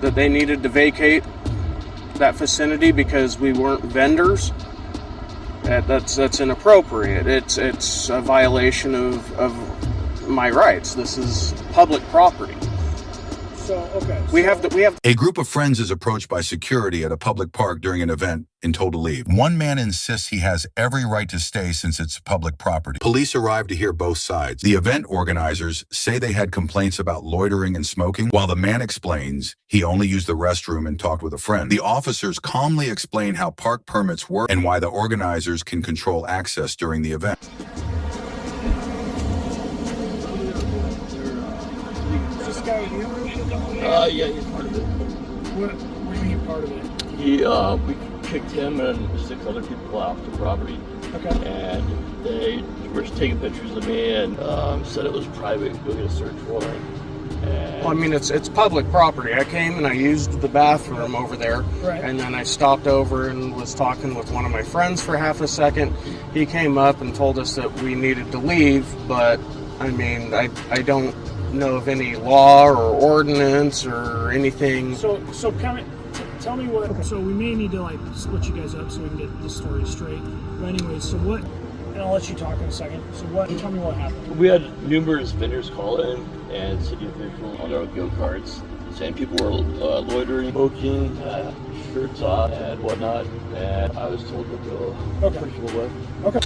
that they needed to vacate that vicinity because we weren't vendors. That's inappropriate. It's a violation of my rights. This is public property. So, okay. We have to. A group of friends is approached by security at a public park during an event and told to leave. One man insists he has every right to stay since it's public property. Police arrive to hear both sides. The event organizers say they had complaints about loitering and smoking, while the man explains he only used the restroom and talked with a friend. The officers calmly explain how park permits work and why the organizers can control access during the event. Yeah, he's part of it. What do you mean part of it? We kicked him and 6 other people off the property. Okay. And they were taking pictures of me and said it was private, go get a search warrant. Well, I mean, it's public property. I came and I used the bathroom over there, right. And then I stopped over and was talking with one of my friends for half a second. He came up and told us that we needed to leave, but I mean, I don't know of any law or ordinance or anything. So tell me what. Okay, so we may need to like split you guys up so we can get the story straight. But anyways, so what? And I'll let you talk in a second. So what? Tell me what happened. We had numerous vendors call in and city officials on their go-karts saying people were loitering, smoking, shirts off and whatnot. And I was told to go push them away. Okay.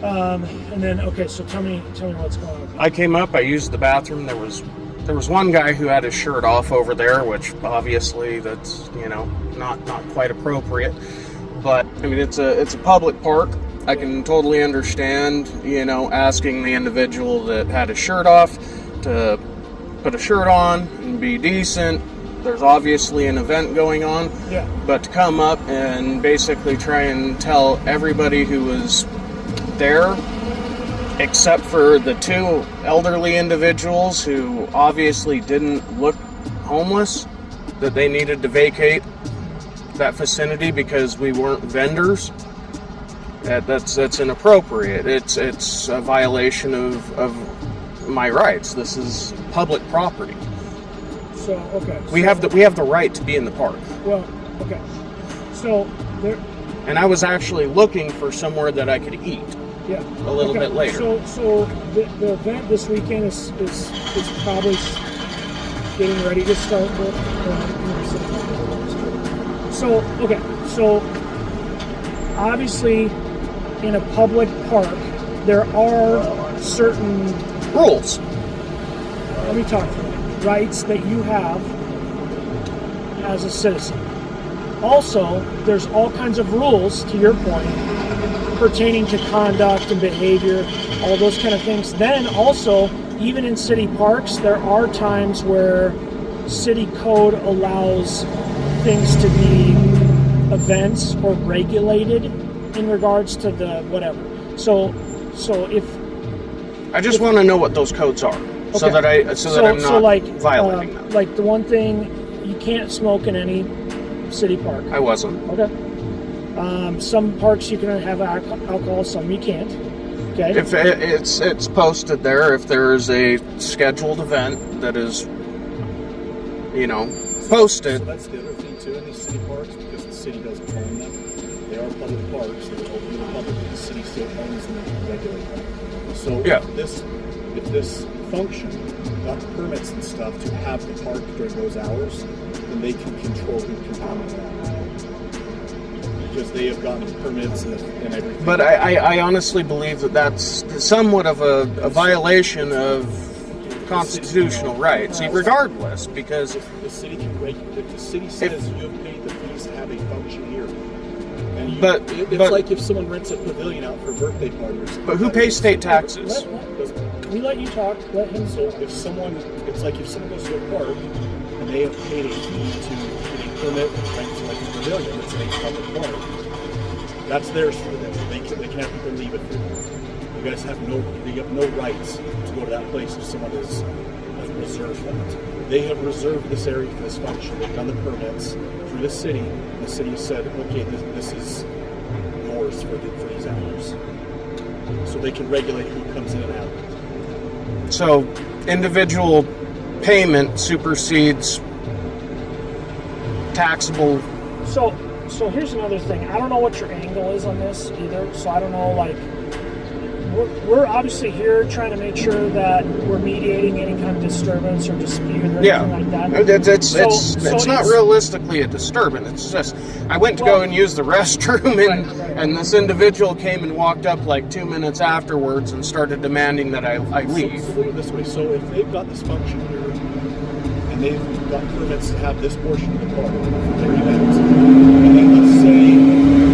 And then so tell me what's going on. I came up, I used the bathroom. There was one guy who had his shirt off over there, which obviously that's, not quite appropriate. But I mean, it's a public park. I can totally understand, asking the individual that had his shirt off to put a shirt on and be decent. There's obviously an event going on. Yeah. But to come up and basically try and tell everybody who was there, except for the 2 elderly individuals who obviously didn't look homeless, that they needed to vacate that vicinity because we weren't vendors. That's inappropriate. It's a violation of my rights. This is public property. So we have the right to be in the park. Well, okay. So there. And I was actually looking for somewhere that I could eat. Yeah. A little bit later. So the event this weekend is probably getting ready to start. So obviously in a public park there are certain rules. Let me talk to you. Rights that you have as a citizen. Also, there's all kinds of rules, to your point, pertaining to conduct and behavior, all those kind of things. Then also, even in city parks, there are times where city code allows things to be events or regulated in regards to the whatever. So if I just want to know what those codes are, so that I'm not violating them. Like the one thing, you can't smoke in any city park. I wasn't. Okay. Some parks you can have alcohol, some you can't. Okay. If it's posted there, if there is a scheduled event that is, posted. So that's the other thing too in these city parks, because the city doesn't own them. They are public parks, they're open to the public, but the city still owns them and regulates them. So if this function got the permits and stuff to have the park during those hours, then they can control who can come in. Because they have gotten permits and everything. But I honestly believe that that's somewhat of a violation of constitutional rights, regardless, because if the city can regulate, if the city says you have paid the fees to have a function here, and it's like if someone rents a pavilion out for a birthday party or something. But who pays state taxes? We let you talk. Let him. So it's like if someone goes to a park and they have paid a fee to get a permit and rent like a pavilion, it's in a public park. That's theirs for them. They can't people leave it for them. You guys have no rights to go to that place if someone has reserved that. They have reserved this area for this function. They've done the permits through the city. The city has said, okay, this is yours for these hours. So they can regulate who comes in and out. So individual payment supersedes taxable. So here's another thing. I don't know what your angle is on this either. So I don't know, like, we're obviously here trying to make sure that we're mediating any kind of disturbance or dispute or anything like that. It's not realistically a disturbance. It's just, I went to go and use the restroom, and this individual came and walked up like 2 minutes afterwards and started demanding that I leave. So look at it this way. So if they've got this function here, and they've got permits to have this portion of the park for their event, and then let's say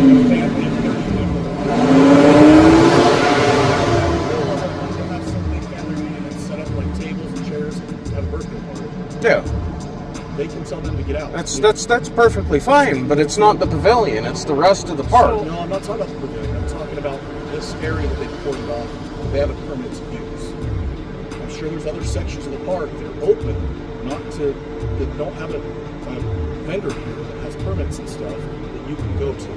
a family of 30 people have something gathering and set up like tables and chairs to have a birthday party. Yeah. They can tell them to get out. That's perfectly fine, but it's not the pavilion, it's the rest of the park. No, I'm not talking about the pavilion. I'm talking about this area that they've cordoned off that they have a permit to use. I'm sure there's other sections of the park that are open, that don't have a vendor here that has permits and stuff that you can go to.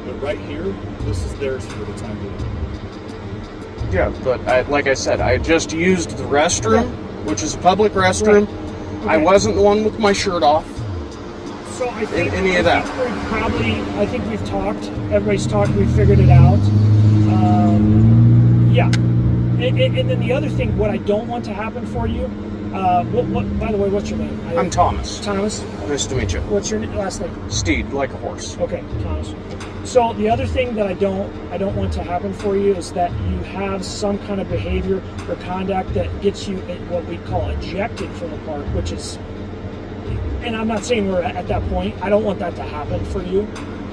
But right here, this is theirs for the time being. Yeah, but like I said, I just used the restroom, which is a public restroom. Right. Okay. I wasn't the one with my shirt off. So I think any of that. I think we've talked. Everybody's talked. We figured it out. Yeah. And then the other thing, what I don't want to happen for you. By the way, what's your name? I'm Thomas. Thomas? Nice to meet you. What's your last name? Steed, like a horse. Okay, Thomas. So the other thing that I don't want to happen for you is that you have some kind of behavior or conduct that gets you what we call ejected from the park, which is, and I'm not saying we're at that point. I don't want that to happen for you,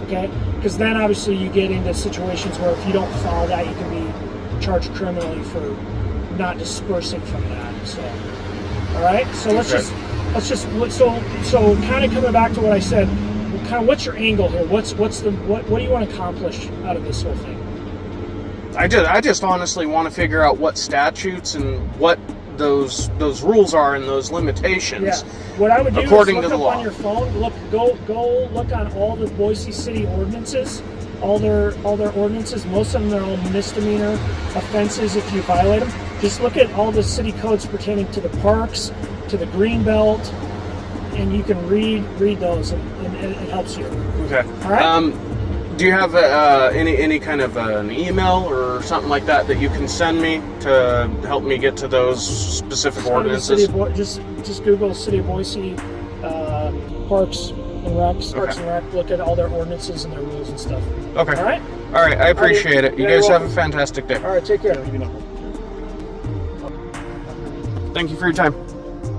okay? Because then obviously you get into situations where if you don't follow that, you can be charged criminally for not dispersing from that. So. All right, so let's just so kind of coming back to what I said, kind of what's your angle here? What do you want to accomplish out of this whole thing? I just honestly want to figure out what statutes and what those rules are and those limitations. Yeah. What I would do according is look to the up law. on your phone. Go look on all the Boise City ordinances. All their ordinances. Most of them are all misdemeanor offenses if you violate them. Just look at all the city codes pertaining to the parks, to the green belt, and you can read those, and it helps you. Okay. All right. Do you have any kind of an email or something like that you can send me to help me get to those specific ordinances? Just Google City of Boise Parks and Recs. Parks and Rec. Look at all their ordinances and their rules and stuff. Okay. All right. All right. I appreciate it. You guys have a fantastic day. All right. Take care. Thank you for your time.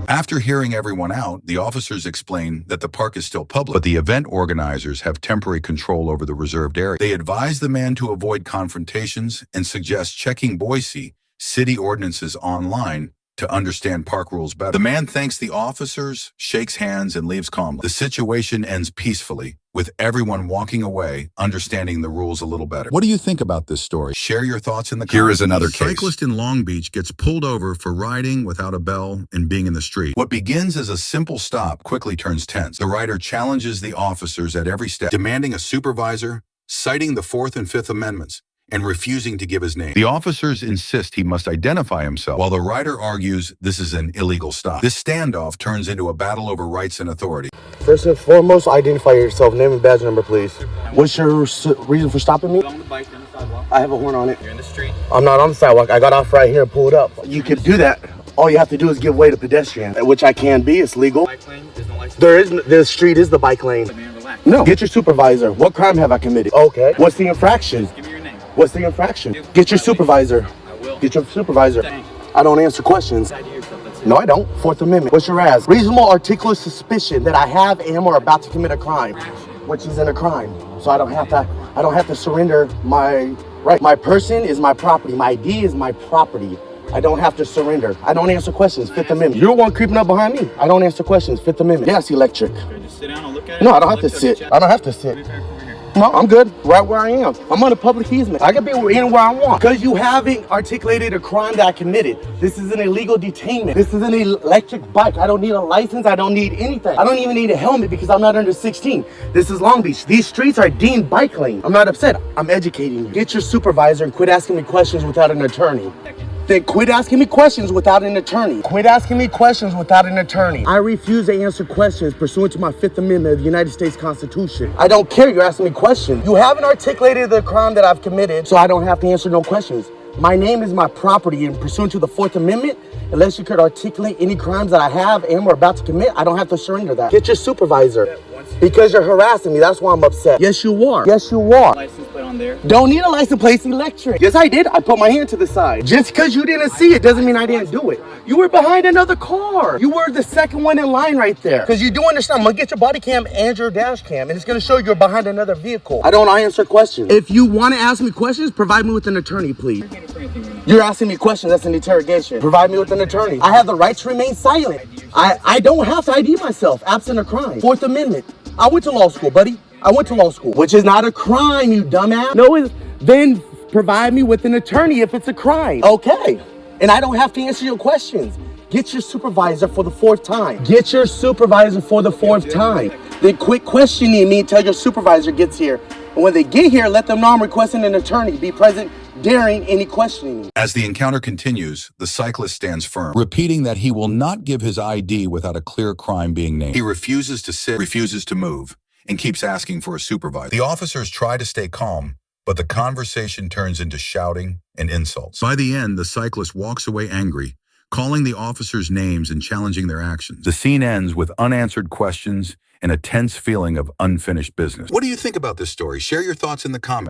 After hearing everyone out, the officers explain that the park is still public, but the event organizers have temporary control over the reserved area. They advise the man to avoid confrontations and suggest checking Boise city ordinances online to understand park rules better. The man thanks the officers, shakes hands, and leaves calmly. The situation ends peacefully, with everyone walking away, understanding the rules a little better. What do you think about this story? Share your thoughts in the comments. Here is another case. A cyclist in Long Beach gets pulled over for riding without a bell and being in the street. What begins as a simple stop quickly turns tense. The rider challenges the officers at every step, demanding a supervisor, citing the Fourth and Fifth Amendments, and refusing to give his name. The officers insist he must identify himself, while the rider argues this is an illegal stop. This standoff turns into a battle over rights and authority. First and foremost, identify yourself. Name and badge number, please. What's your reason for stopping me? On the bike, on the sidewalk. I have a horn on it. You're in the street. I'm not on the sidewalk. I got off right here and pulled up. You can do that. All you have to do is give way to pedestrian, which I can be. It's legal. Bike lane, there's no license. There is. The street is the bike lane. Man, relax. No. Get your supervisor. What crime have I committed? Okay. What's the infraction? Just give me your name. What's the infraction? Get your supervisor. I will. Get your supervisor. Thanks. I don't answer questions. ID yourself, that's it. No, I don't. Fourth Amendment. What's your ass? Reasonable articulate suspicion that I have, am, or about to commit a crime, which is in a crime. So I don't have to surrender my right. My person is my property. My ID is my property. I don't have to surrender. I don't answer questions. Fifth Amendment. You're the one creeping up behind me. I don't answer questions. Fifth Amendment. Yes, electric. Okay, just sit down and look at it. No, I don't have to sit. I don't have to sit. No, I'm good right where I am. I'm on a public easement. I can be anywhere I want. Because you haven't articulated a crime that I committed. This is an illegal detainment. This is an electric bike. I don't need a license. I don't need anything. I don't even need a helmet because I'm not under 16. This is Long Beach. These streets are deemed bike lane. I'm not upset. I'm educating you. Get your supervisor and quit asking me questions without an attorney. Then quit asking me questions without an attorney. Quit asking me questions without an attorney. I refuse to answer questions pursuant to my 5th Amendment of the United States Constitution. I don't care you're asking me questions. You haven't articulated the crime that I've committed, so I don't have to answer no questions. My name is my property, and pursuant to the 4th Amendment, unless you could articulate any crimes that I have and or about to commit, I don't have to surrender that. Get your supervisor. Because you're harassing me, that's why I'm upset. Yes, you are. Yes, you are. License plate on there. Don't need a license plate, it's electric. Yes, I did. I put my hand to the side. Just because you didn't see it doesn't mean I didn't do it. You were behind another car. You were the second one in line right there. Because you do understand, I'm going to get your body cam and your dash cam, and it's going to show you're behind another vehicle. I don't answer questions. If you want to ask me questions, provide me with an attorney, please. You're asking me questions, that's an interrogation. Provide me with an attorney. I have the right to remain silent. I don't have to ID myself, absent a crime. 4th Amendment. I went to law school, buddy. I went to law school, which is not a crime, you dumbass. No, then provide me with an attorney if it's a crime. Okay. And I don't have to answer your questions. Get your supervisor for the 4th time. Get your supervisor for the 4th time. Then quit questioning me until your supervisor gets here. And when they get here, let them know I'm requesting an attorney. Be present during any questioning. As the encounter continues, the cyclist stands firm, repeating that he will not give his ID without a clear crime being named. He refuses to sit, refuses to move, and keeps asking for a supervisor. The officers try to stay calm, but the conversation turns into shouting and insults. By the end, the cyclist walks away angry, calling the officers names and challenging their actions. The scene ends with unanswered questions and a tense feeling of unfinished business. What do you think about this story? Share your thoughts in the comments.